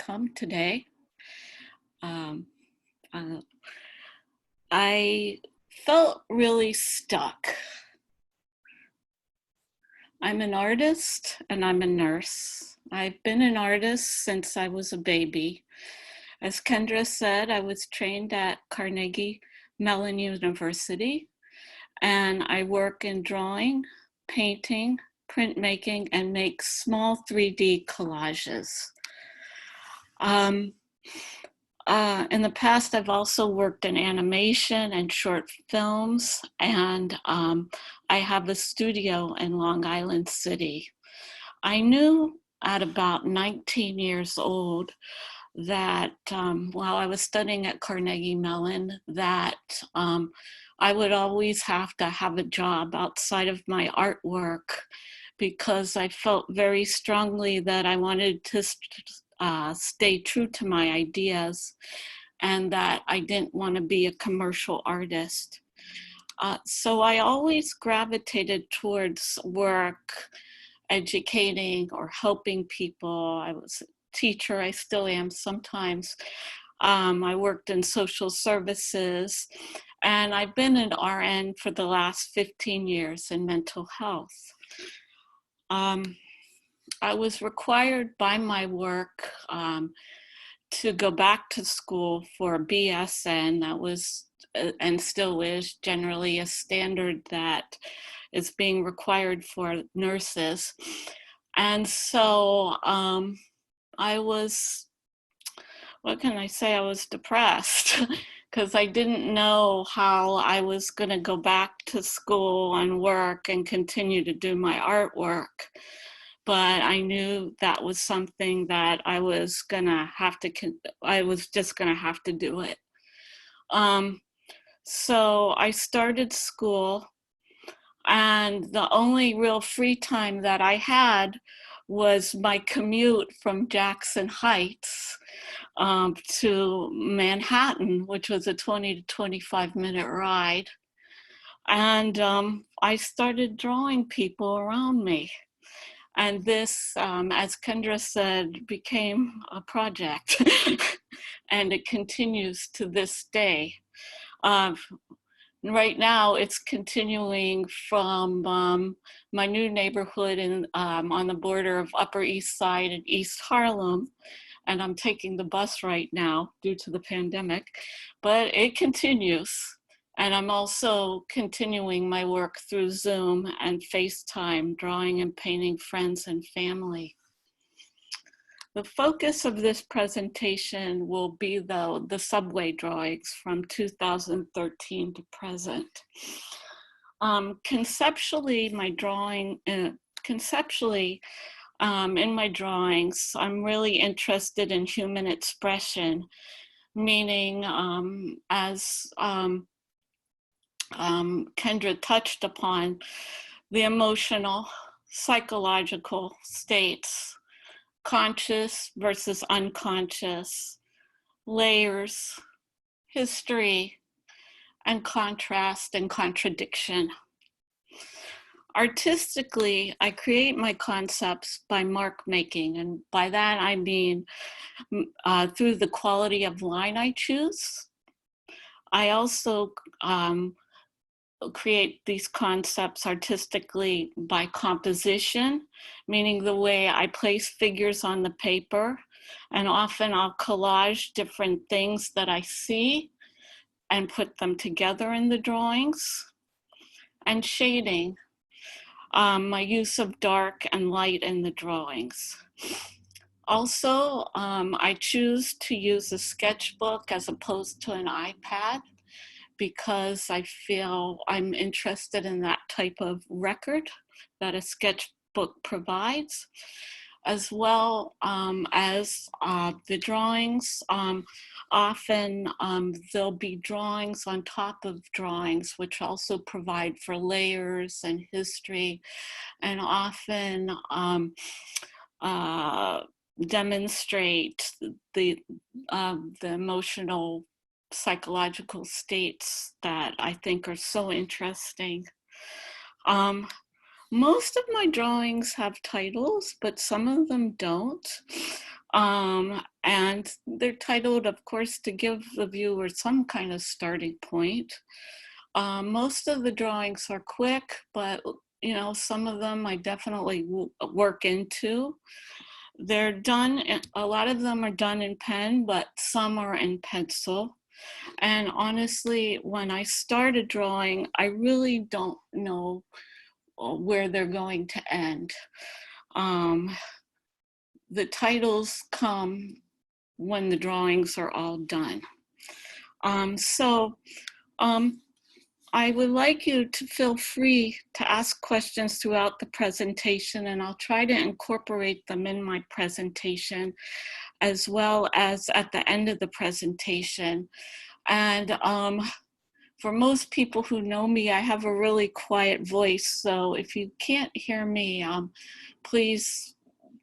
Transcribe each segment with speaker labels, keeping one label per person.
Speaker 1: come today. Uh, I felt really stuck. I'm an artist and I'm a nurse. I've been an artist since I was a baby. As Kendra said, I was trained at Carnegie Mellon University, and I work in drawing, painting, printmaking, and make small 3D collages. In the past, I've also worked in animation and short films, and I have a studio in Long Island City. I knew at about 19 years old that while I was studying at Carnegie Mellon, that I would always have to have a job outside of my artwork, because I felt very strongly that I wanted to stay true to my ideas, and that I didn't want to be a commercial artist. So I always gravitated towards work, educating or helping people. I was a teacher, I still am sometimes. I worked in social services, and I've been an RN for the last 15 years in mental health. I was required by my work to go back to school for a BSN. That was, and still is, generally a standard that is being required for nurses. And so I was, what can I say? I was depressed because I didn't know how I was going to go back to school and work and continue to do my artwork. But I knew that was something that I was just gonna have to do it. So I started school, and the only real free time that I had was my commute from Jackson Heights to Manhattan, which was a 20 to 25-minute ride. And I started drawing people around me. And this, as Kendra said, became a project, and it continues to this day. Right now, it's continuing from my new neighborhood on the border of Upper East Side and East Harlem, and I'm taking the bus right now due to the pandemic, but it continues. And I'm also continuing my work through Zoom and FaceTime, drawing and painting friends and family. The focus of this presentation will be, though, the subway drawings from 2013 to present. Conceptually, in my drawings, I'm really interested in human expression, meaning as Kendra touched upon, the emotional, psychological states, conscious versus unconscious, layers, history, and contrast and contradiction. Artistically, I create my concepts by mark making, and by that I mean through the quality of line I choose. I also create these concepts artistically by composition, meaning the way I place figures on the paper, and often I'll collage different things that I see and put them together in the drawings. And shading, my use of dark and light in the drawings. Also, I choose to use a sketchbook as opposed to an iPad, because I feel I'm interested in that type of record that a sketchbook provides, as well as the drawings. Often there'll be drawings on top of drawings, which also provide for layers and history, and often demonstrate the emotional, psychological states that I think are so interesting. Most of my drawings have titles, but some of them don't. And they're titled, of course, to give the viewer some kind of starting point. Most of the drawings are quick, but some of them I definitely work into. They're done, a lot of them are done in pen, but some are in pencil. And honestly, when I started drawing, I really don't know where they're going to end. The titles come when the drawings are all done. I would like you to feel free to ask questions throughout the presentation, and I'll try to incorporate them in my presentation as well as at the end of the presentation. And for most people who know me, I have a really quiet voice, so if you can't hear me, please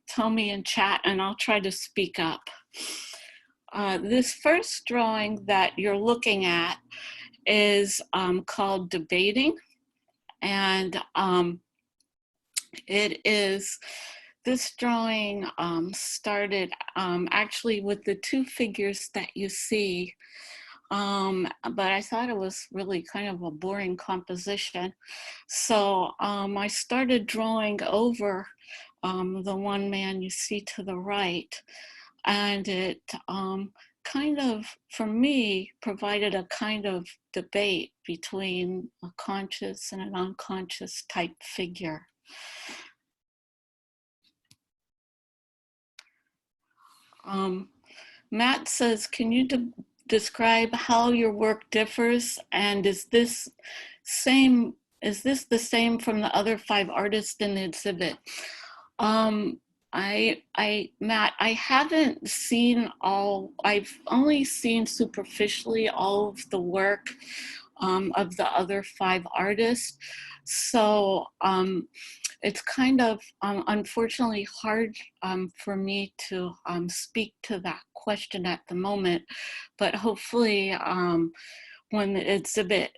Speaker 1: tell me in chat and I'll try to speak up. This first drawing that you're looking at is called Debating, and this drawing started actually with the two figures that you see, but I thought it was really kind of a boring composition. So I started drawing over the one man you see to the right, and it kind of, for me, provided a kind of debate between a conscious and an unconscious type figure. Matt says, can you describe how your work differs, and is this the same from the other 5 artists in the exhibit? Matt, I haven't seen I've only seen superficially all of the work of the other 5 artists. So it's kind of unfortunately hard for me to speak to that question at the moment, but hopefully when the exhibit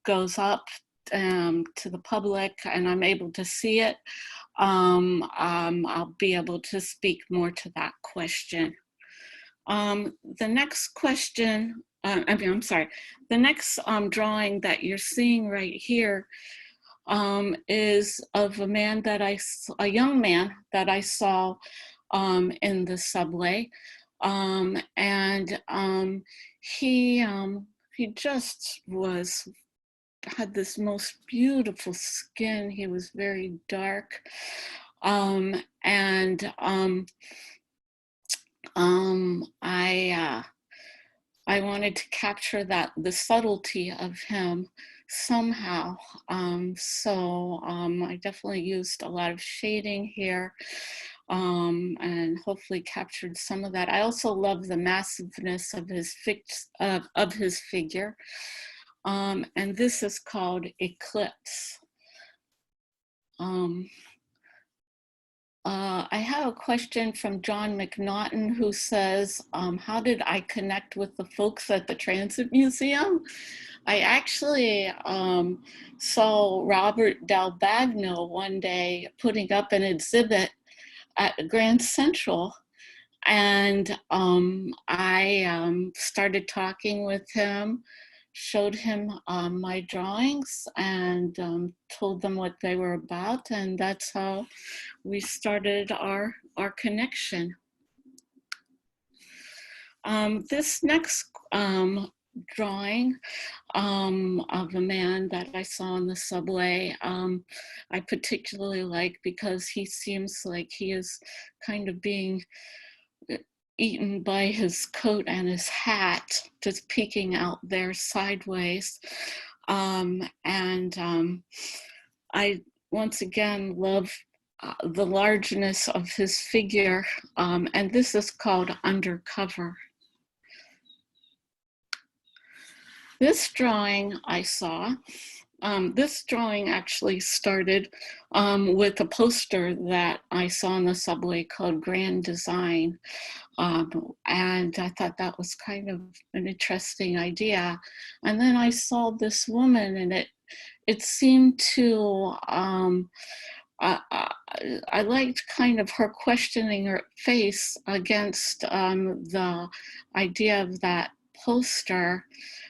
Speaker 1: goes up to the public and I'm able to see it, I'll be able to speak more to that question. The next question, the next drawing that you're seeing right here is of a young man that I saw in the subway, and he just had this most beautiful skin. He was very dark, and I wanted to capture the subtlety of him somehow. So I definitely used a lot of shading here, and hopefully captured some of that. I also love the massiveness of his figure. And this is called Eclipse. I have a question from John McNaughton, who says, how did I connect with the folks at the Transit Museum? I actually saw Robert Del Bagno one day putting up an exhibit at Grand Central, and I started talking with him, showed him my drawings, and told them what they were about, and that's how we started our connection. This next drawing of a man that I saw in the subway, I particularly like because he seems like he is kind of being eaten by his coat and his hat, just peeking out there sideways. I once again love the largeness of his figure, and this is called Undercover. This drawing I saw, this drawing actually started with a poster that I saw in the subway called Grand Design. And I thought that was kind of an interesting idea. And then I saw this woman, and it seemed to I liked kind of her questioning her face against the idea of that poster.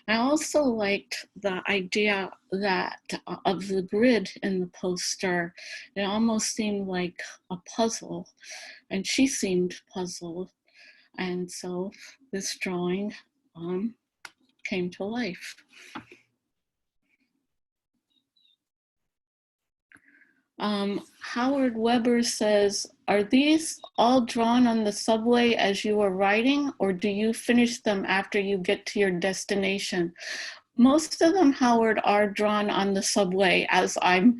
Speaker 1: I also liked the idea that of the grid in the poster. It almost seemed like a puzzle, and she seemed puzzled. And so this drawing came to life. Howard Weber says, are these all drawn on the subway as you are riding, or do you finish them after you get to your destination? Most of them, Howard, are drawn on the subway as I'm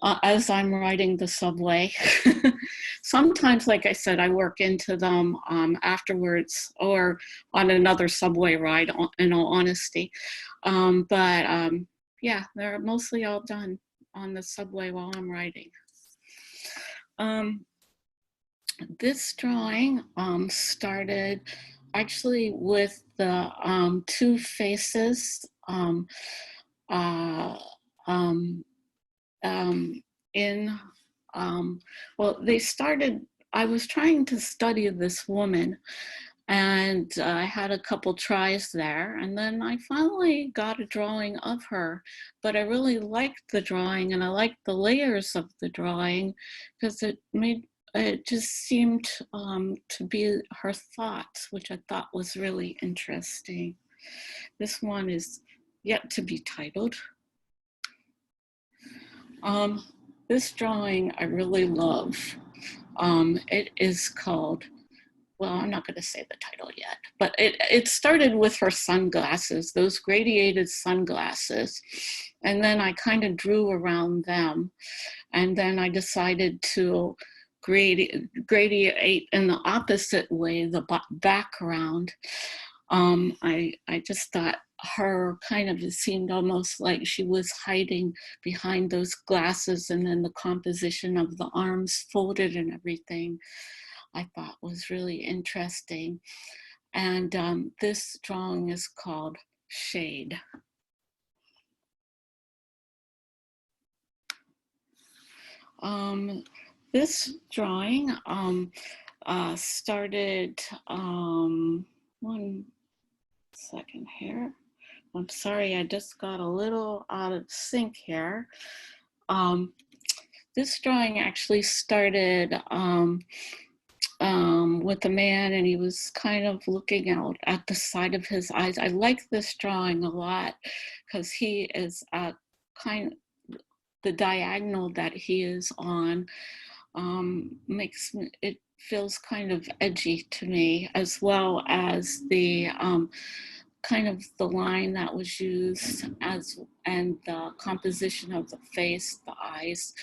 Speaker 1: riding the subway. Sometimes, like I said, I work into them afterwards or on another subway ride, in all honesty. Yeah, they're mostly all done on the subway while I'm writing. This drawing started actually with the two faces well, they started, I was trying to study this woman, and I had a couple tries there, and then I finally got a drawing of her. But I really liked the drawing, and I liked the layers of the drawing, because it just seemed to be her thoughts, which I thought was really interesting. This one is yet to be titled. This drawing I really love. It is called, well, I'm not going to say the title yet, but it started with her sunglasses, those gradiated sunglasses. And then I kind of drew around them. And then I decided to gradiate in the opposite way, the background. I just thought her kind of, it seemed almost like she was hiding behind those glasses, and then the composition of the arms folded and everything I thought was really interesting. And this drawing is called Shade. This drawing started, one second here. I'm sorry, I just got a little out of sync here. This drawing actually started with a man, and he was kind of looking out at the side of his eyes. I like this drawing a lot because he is kind of, the diagonal that he is on makes it feels kind of edgy to me, as well as the kind of the line that was used and the composition of the face, the eyes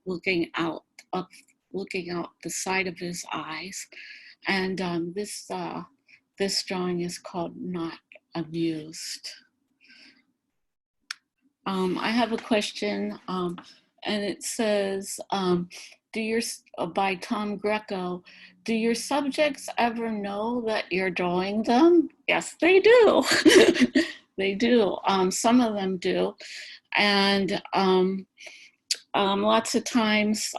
Speaker 1: looking out the side of his eyes. And this drawing is called Not Amused. I have a question, and it says, by Tom Greco, do your subjects ever know that you're drawing them? Yes, they do. They do. Some of them do. And lots of times,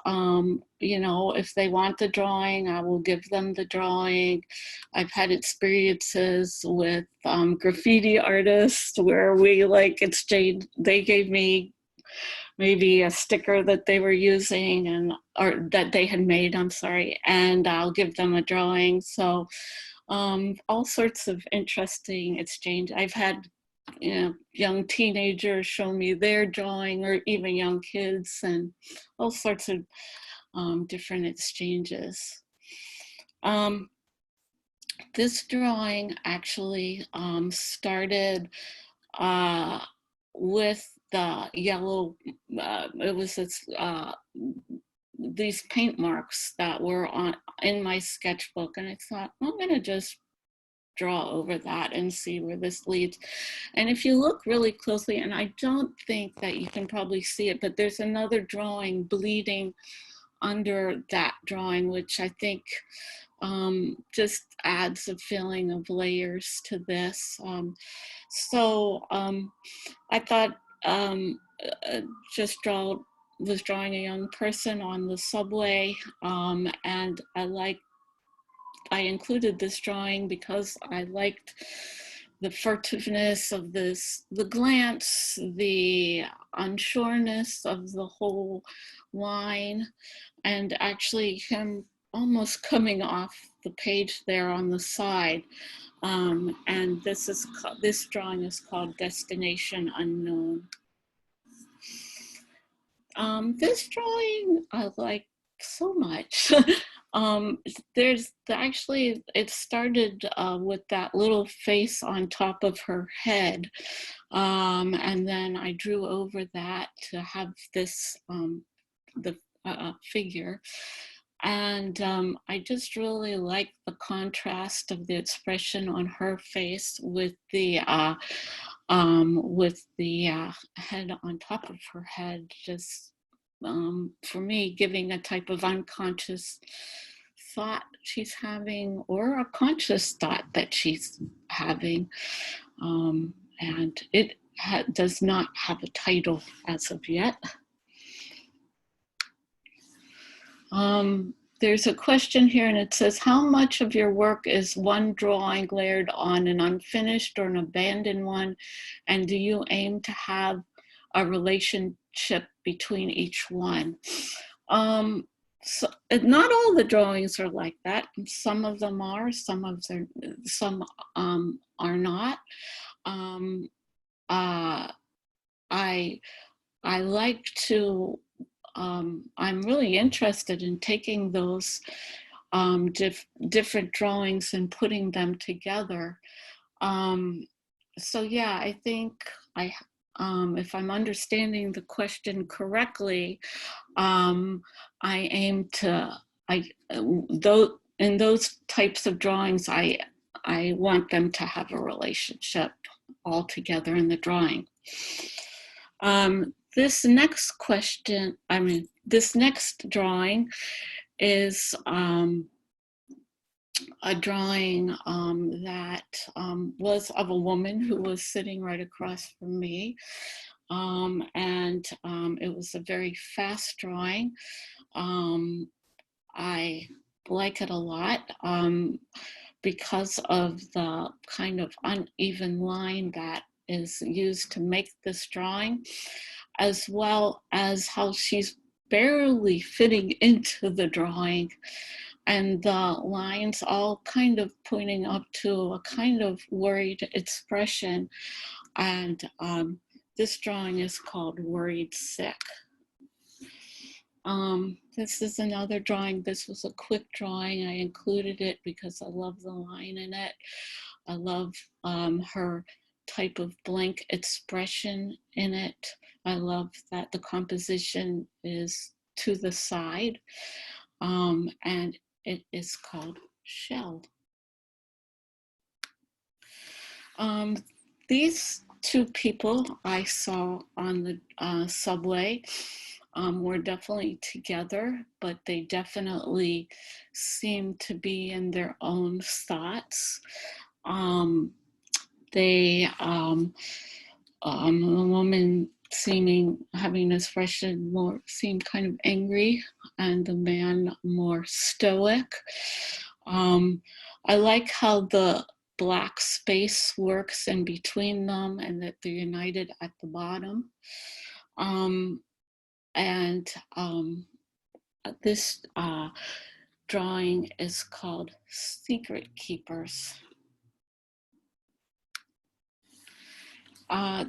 Speaker 1: you know, if they want the drawing, I will give them the drawing. I've had experiences with graffiti artists where we like exchanged, they gave me maybe a sticker that they were using or that they had made, I'm sorry, and I'll give them a drawing. So all sorts of interesting exchange. I've had, you know, young teenagers show me their drawing, or even young kids, and all sorts of different exchanges. This drawing actually started with the yellow, it was these paint marks that were in my sketchbook, and I thought, I'm gonna just draw over that and see where this leads. And if you look really closely, and I don't think that you can probably see it, but there's another drawing bleeding under that drawing, which I think just adds a feeling of layers to this. I thought just draw was drawing a young person on the subway, and I included this drawing because I liked the furtiveness of the glance, the unsureness of the whole line, and actually him almost coming off the page there on the side. And this drawing is called Destination Unknown. This drawing I like so much. It started with that little face on top of her head. And then I drew over that to have this, the figure. And I just really like the contrast of the expression on her face with the head on top of her head, just for me, giving a type of unconscious thought she's having, or a conscious thought that she's having. And it does not have a title as of yet. There's a question here, and it says, how much of your work is one drawing layered on an unfinished or an abandoned one? And do you aim to have a relationship between each one? So not all the drawings are like that. Some of them are, some are not. I like to, I'm really interested in taking those different drawings and putting them together. So yeah, I think if I'm understanding the question correctly, I aim to, in those types of drawings, I want them to have a relationship all together in the drawing. This next question, this next drawing is a drawing that was of a woman who was sitting right across from me. And it was a very fast drawing. I like it a lot because of the kind of uneven line that is used to make this drawing, as well as how she's barely fitting into the drawing, and the lines all kind of pointing up to a kind of worried expression. And this drawing is called Worried Sick. This is another drawing. This was a quick drawing. I included it because I love the line in it. I love her type of blank expression in it. I love that the composition is to the side, and it is called Shell. These two people I saw on the subway were definitely together, but they definitely seemed to be in their own thoughts. The woman having an expression seemed kind of angry, and the man more stoic. I like how the black space works in between them, and that they're united at the bottom. This drawing is called Secret Keepers.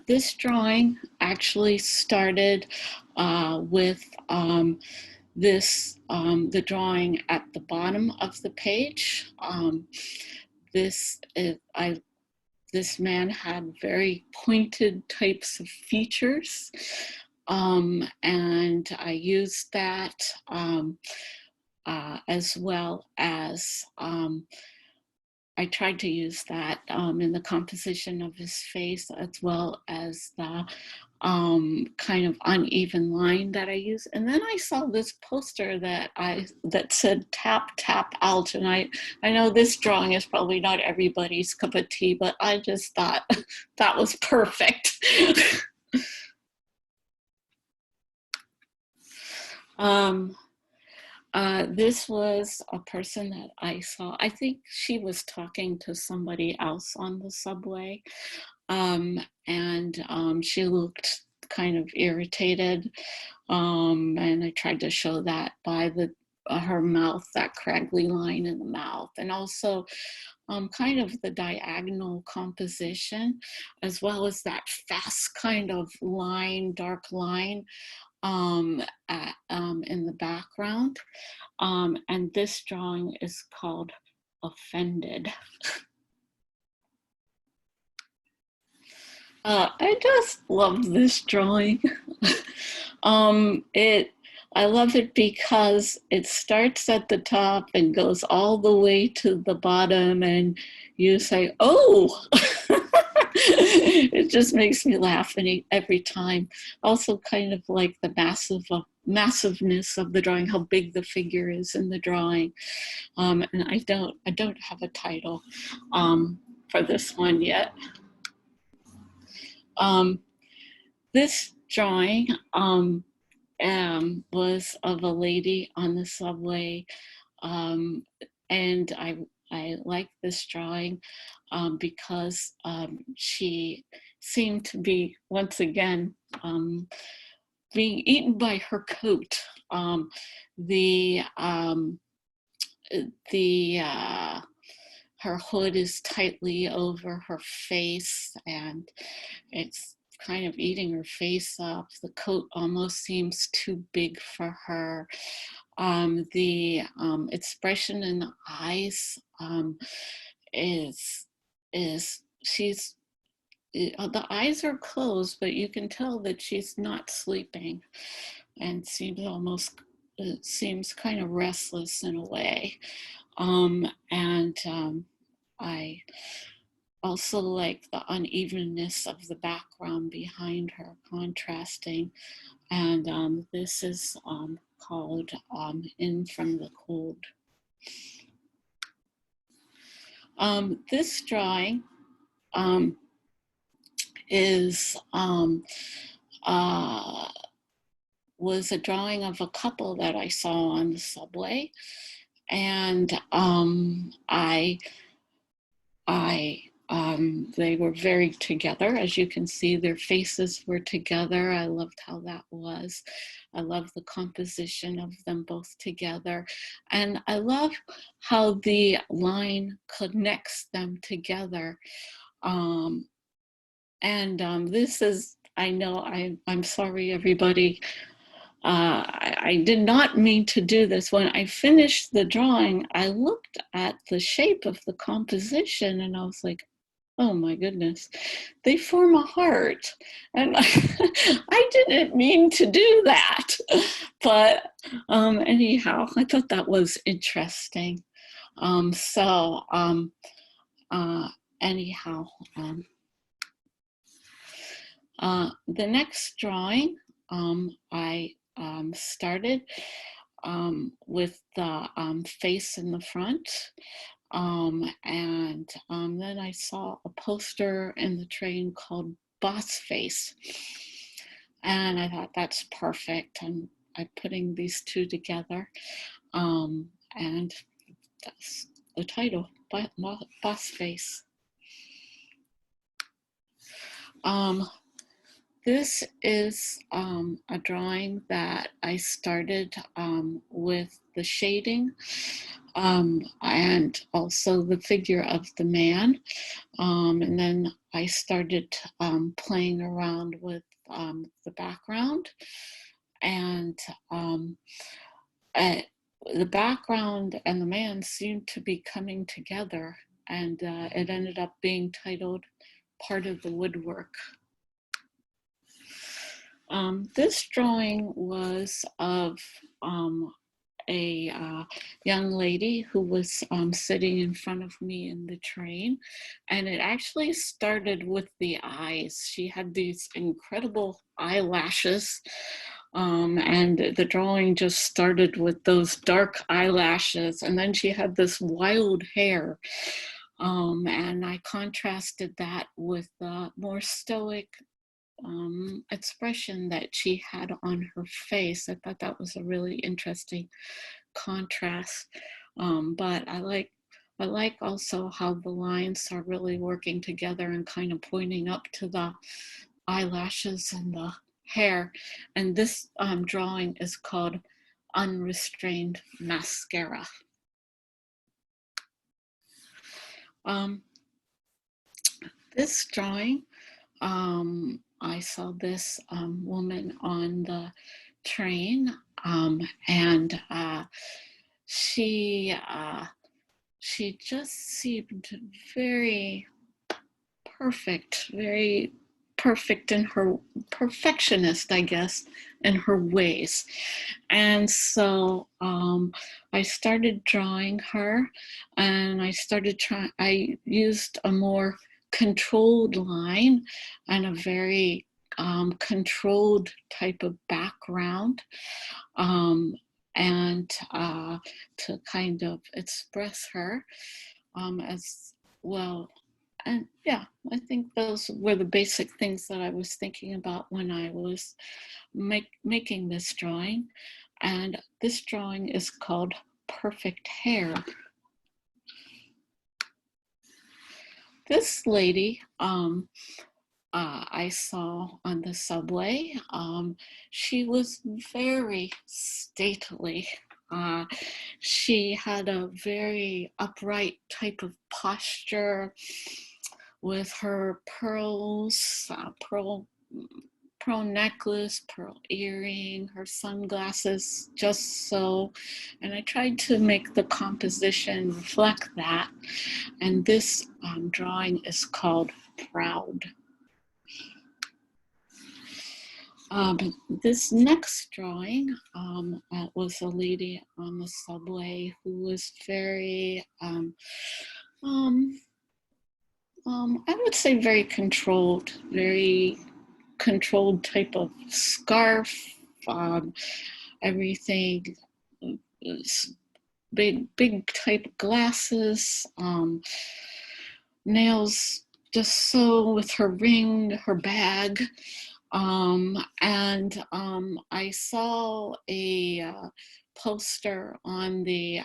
Speaker 1: This drawing actually started with the drawing at the bottom of the page. This man had very pointed types of features, and I used that as well as I tried to use that in the composition of his face, as well as the kind of uneven line that I use. And then I saw this poster that said "Tap Tap Out," and I know this drawing is probably not everybody's cup of tea, but I just thought that was perfect. Um, this was a person that I saw. I think she was talking to somebody else on the subway, and she looked kind of irritated. And I tried to show that by her mouth, that craggly line in the mouth, and also kind of the diagonal composition, as well as that fast kind of line, dark line in the background. And this drawing is called Offended. I just love this drawing. I love it because it starts at the top and goes all the way to the bottom, and you say, "Oh!" It just makes me laugh every time. Also, kind of like the massiveness of the drawing, how big the figure is in the drawing. And I don't have a title for this one yet. This drawing was of a lady on the subway, and I like this drawing because she seemed to be, once again, being eaten by her coat. Her hood is tightly over her face, and it's kind of eating her face up. The coat almost seems too big for her. The expression in the eyes is the eyes are closed, but you can tell that she's not sleeping, and seems kind of restless in a way. I also like the unevenness of the background behind her, contrasting. And this is called In From the Cold. This drawing was a drawing of a couple that I saw on the subway, and they were very together. As you can see, their faces were together. I loved how that was. I love the composition of them both together. And I love how the line connects them together. This is, I know, I'm sorry, everybody. I did not mean to do this. When I finished the drawing, I looked at the shape of the composition and I was like, oh my goodness, they form a heart. And I didn't mean to do that. But anyhow, I thought that was interesting. Anyhow, the next drawing, I started with the face in the front. Then I saw a poster in the train called Boss Face. And I thought, that's perfect. And I'm putting these two together. And that's the title, Boss Face. This is a drawing that I started with the shading and also the figure of the man. And then I started playing around with the background. And the background and the man seemed to be coming together. And it ended up being titled Part of the Woodwork. This drawing was of a young lady who was sitting in front of me in the train, and it actually started with the eyes. She had these incredible eyelashes, and the drawing just started with those dark eyelashes, and then she had this wild hair. And I contrasted that with more stoic, expression that she had on her face. I thought that was a really interesting contrast. But I like also how the lines are really working together and kind of pointing up to the eyelashes and the hair. And this drawing is called Unrestrained Mascara. This drawing, I saw this woman on the train, and she just seemed very perfect in her perfectionist, I guess, in her ways. And so I started drawing her, and I used a more controlled line and a very controlled type of background, and to kind of express her as well. And yeah, I think those were the basic things that I was thinking about when I was making this drawing. And this drawing is called Perfect Hair. This lady I saw on the subway. She was very stately. She had a very upright type of posture with her pearls, pearl necklace, pearl earring, her sunglasses, just so. And I tried to make the composition reflect that. And this drawing is called Proud. This next drawing was a lady on the subway who was very, I would say very controlled type of scarf, everything, big type glasses, nails just so with her ring, her bag. And I saw a poster on the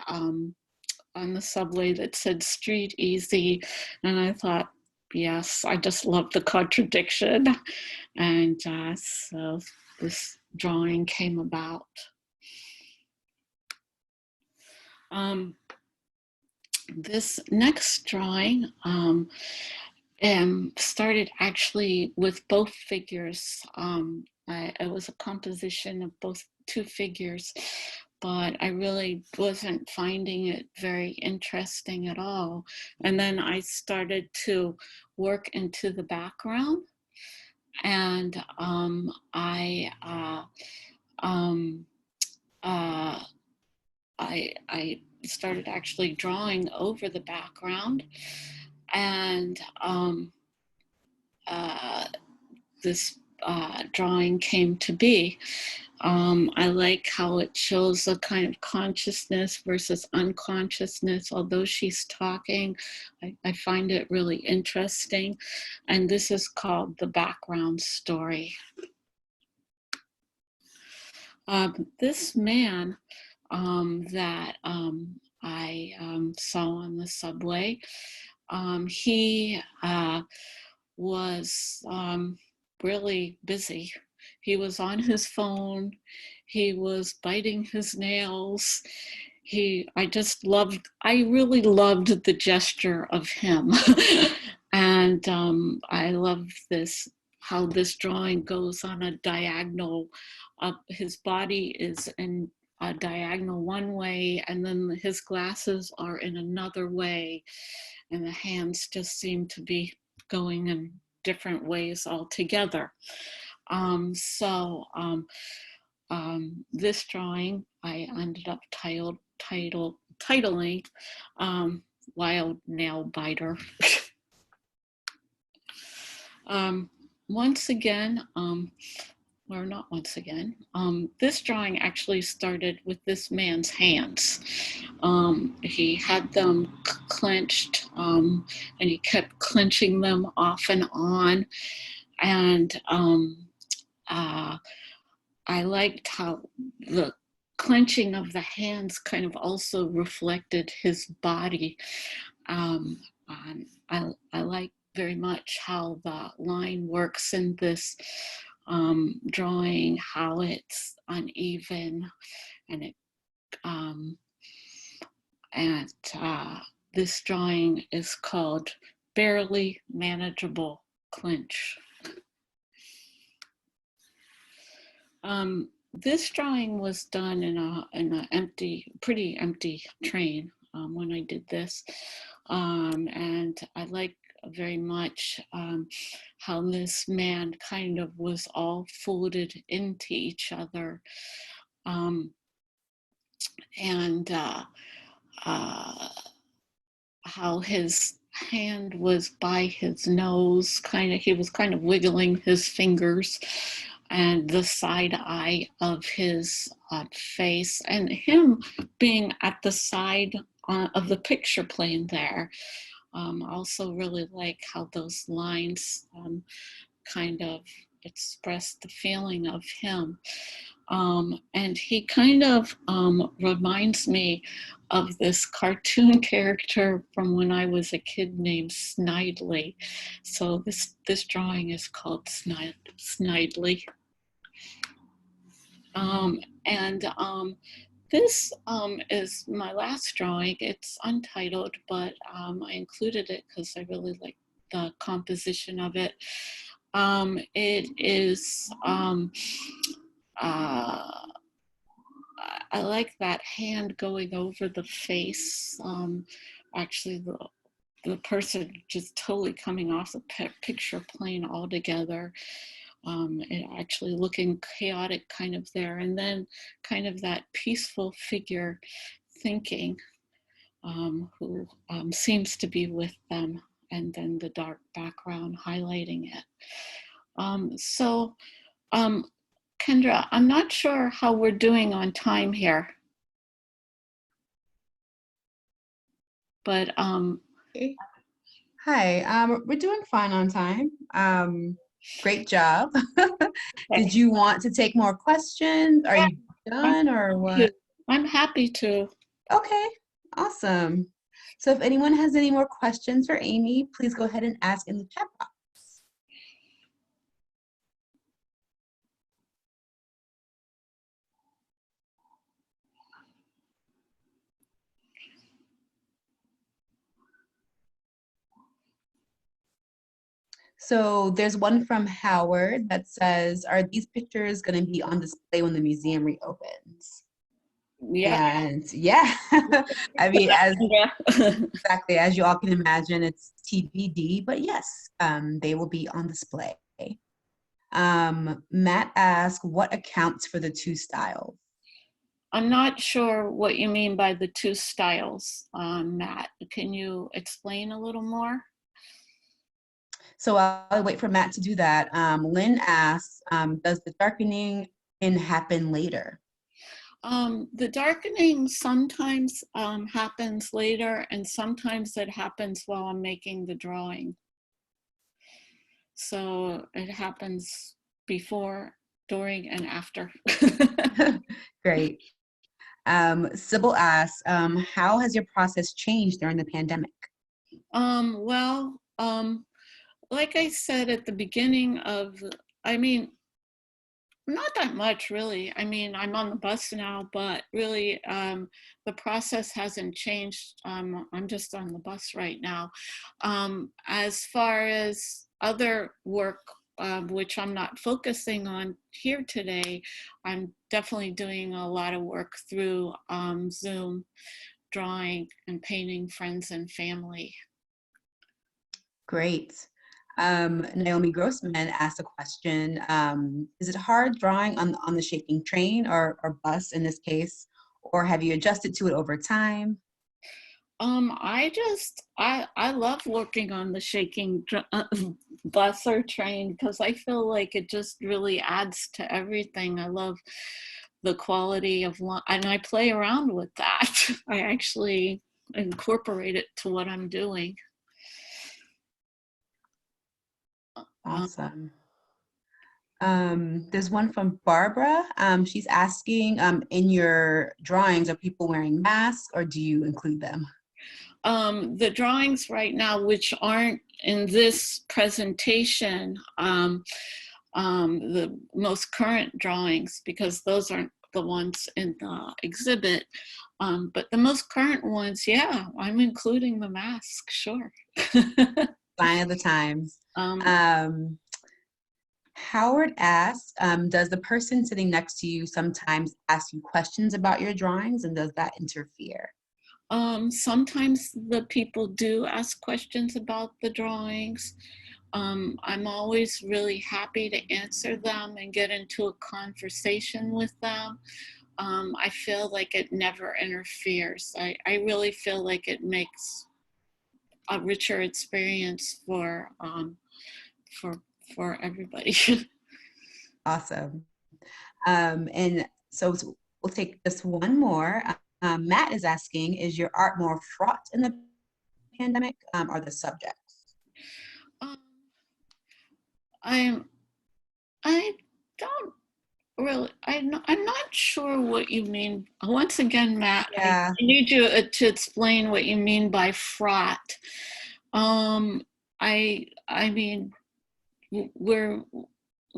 Speaker 1: subway that said "Street Easy," and I thought, yes, I just love the contradiction, and so this drawing came about. This next drawing started actually with both figures. It was a composition of two figures, but I really wasn't finding it very interesting at all. And then I started to work into the background, and I started actually drawing over the background, and this drawing came to be. I like how it shows a kind of consciousness versus unconsciousness. Although she's talking, I find it really interesting. And this is called The Background Story. This man that I saw on the subway, he was really busy. He was on his phone. He was biting his nails. I really loved the gesture of him. And I love how this drawing goes on a diagonal. His body is in a diagonal one way, and then his glasses are in another way. And the hands just seem to be going in different ways altogether. This drawing I ended up titling Wild Nail Biter. Once again, or not once again, this drawing actually started with this man's hands. He had them clenched, and he kept clenching them off and on. And I liked how the clenching of the hands kind of also reflected his body. I like very much how the line works in this drawing, how it's uneven, and it and this drawing is called Barely Manageable Clinch. This drawing was done in an pretty empty train when I did this, and I like very much how this man kind of was all folded into each other, and how his hand was by his nose, he was kind of wiggling his fingers, and the side eye of his face, and him being at the side of the picture plane there. Also really like how those lines kind of express the feeling of him. And he kind of reminds me of this cartoon character from when I was a kid named Snidely. So this drawing is called Snidely. This is my last drawing. It's untitled, but I included it because I really like the composition of it. It is, I like that hand going over the face. Actually, the person just totally coming off the picture plane altogether. It actually looking chaotic kind of there, and then kind of that peaceful figure thinking, who seems to be with them, and then the dark background highlighting it. Kendra, I'm not sure how we're doing on time here, but
Speaker 2: okay. Hi, we're doing fine on time. Great job. Did you want to take more questions? Are you done or what?
Speaker 1: I'm happy to.
Speaker 2: Okay, awesome. So if anyone has any more questions for Amy, please go ahead and ask in the chat box. So there's one from Howard that says, are these pictures going to be on display when the museum reopens?
Speaker 1: Yeah.
Speaker 2: And yeah, I mean, exactly as you all can imagine, it's TBD, but yes, they will be on display. Matt asked, what accounts for the two styles?
Speaker 1: I'm not sure what you mean by the two styles, Matt. Can you explain a little more?
Speaker 2: So I'll wait for Matt to do that. Lynn asks, does the darkening happen later?
Speaker 1: The darkening sometimes happens later, and sometimes it happens while I'm making the drawing. So it happens before, during, and after.
Speaker 2: Great. Sybil asks, how has your process changed during the pandemic?
Speaker 1: Like I said at the beginning I mean, not that much really. I mean, I'm on the bus now, but really the process hasn't changed. I'm just on the bus right now. As far as other work, which I'm not focusing on here today, I'm definitely doing a lot of work through Zoom, drawing and painting friends and family.
Speaker 2: Great. Naomi Grossman asked a question. Is it hard drawing on the shaking train or bus in this case, or have you adjusted to it over time?
Speaker 1: I love working on the shaking bus or train because I feel like it just really adds to everything. I love the quality of, and I play around with that. I actually incorporate it to what I'm doing.
Speaker 2: Awesome. There's one from Barbara. She's asking, in your drawings, are people wearing masks or do you include them?
Speaker 1: The drawings right now, which aren't in this presentation, the most current drawings, because those aren't the ones in the exhibit, but the most current ones, yeah, I'm including the mask, sure.
Speaker 2: Sign of the times.
Speaker 1: Um,
Speaker 2: Howard asks, does the person sitting next to you sometimes ask you questions about your drawings, and does that interfere?
Speaker 1: Sometimes the people do ask questions about the drawings. I'm always really happy to answer them and get into a conversation with them. I feel like it never interferes. I really feel like it makes a richer experience for for everybody.
Speaker 2: Awesome. And so we'll take just one more. Matt is asking, is your art more fraught in the pandemic, or the subjects?
Speaker 1: um, I'm I don't really, I'm not sure what you mean. Once again, Matt, I
Speaker 2: Yeah.
Speaker 1: need you to explain what you mean by fraught. Um, I mean, we're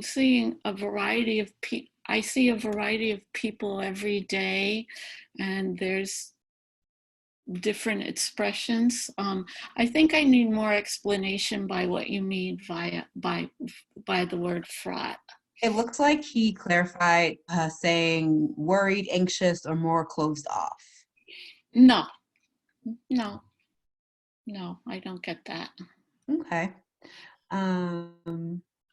Speaker 1: seeing a variety of people. I see a variety of people every day, and there's different expressions. I think I need more explanation by what you mean by the word fraught.
Speaker 2: It looks like he clarified, saying worried, anxious, or more closed off.
Speaker 1: No, no, no, I don't get that.
Speaker 2: Okay.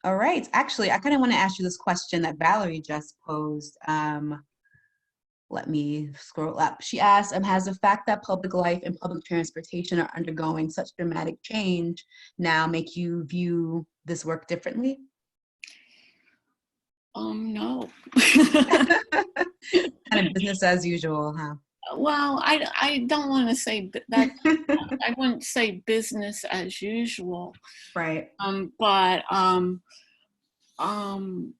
Speaker 2: All right. Actually, I kind of want to ask you this question that Valerie just posed. Let me scroll up. She asked, has the fact that public life and public transportation are undergoing such dramatic change now make you view this work differently?
Speaker 1: No.
Speaker 2: Kind of business as usual, huh?
Speaker 1: Well, I don't want to say that. I wouldn't say business as usual.
Speaker 2: Right.
Speaker 1: But um, I'm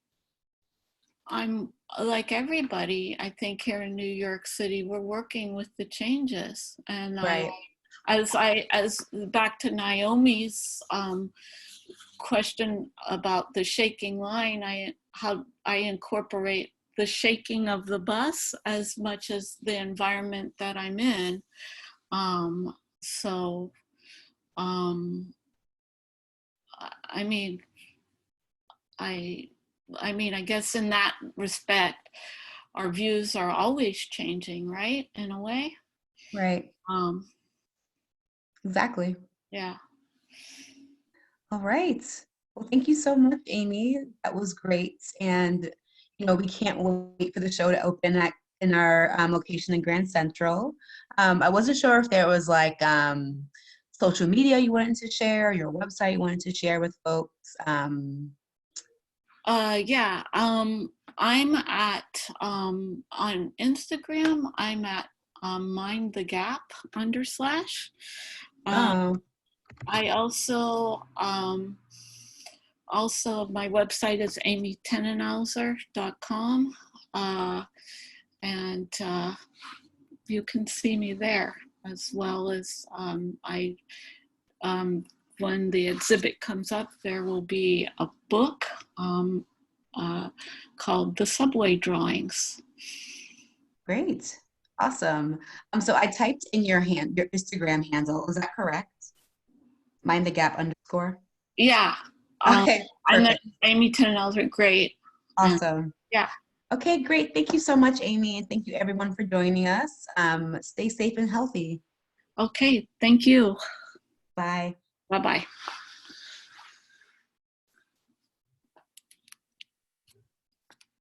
Speaker 1: like everybody. I think here in New York City, we're working with the changes, and
Speaker 2: Right.
Speaker 1: as back to Naomi's question about the shaking line, how I incorporate the shaking of the bus as much as the environment that I'm in. So, um, I mean, I, I mean, I guess in that respect, our views are always changing, right? In a way.
Speaker 2: Right.
Speaker 1: Um,
Speaker 2: Exactly.
Speaker 1: yeah.
Speaker 2: All right. Well, thank you so much, Amy. That was great. And, we can't wait for the show to open in our location in Grand Central. I wasn't sure if there was like social media you wanted to share, your website you wanted to share with folks.
Speaker 1: Yeah. I'm at on Instagram. I'm at mind the gap _. Um,
Speaker 2: Oh,
Speaker 1: I also my website is amytenenouser.com, and you can see me there, as well as um, when the exhibit comes up, there will be a book uh, called The Subway Drawings.
Speaker 2: great. Awesome. So I typed in your Instagram handle. Is that correct? Mind the gap _
Speaker 1: Yeah.
Speaker 2: Okay,
Speaker 1: And then
Speaker 2: perfect.
Speaker 1: Amy Tenenouser, great. And
Speaker 2: Awesome.
Speaker 1: yeah.
Speaker 2: Okay, great. Thank you so much, Amy, and thank you everyone for joining us. Stay safe and healthy.
Speaker 1: Okay. Thank you.
Speaker 2: Bye.
Speaker 1: Bye bye.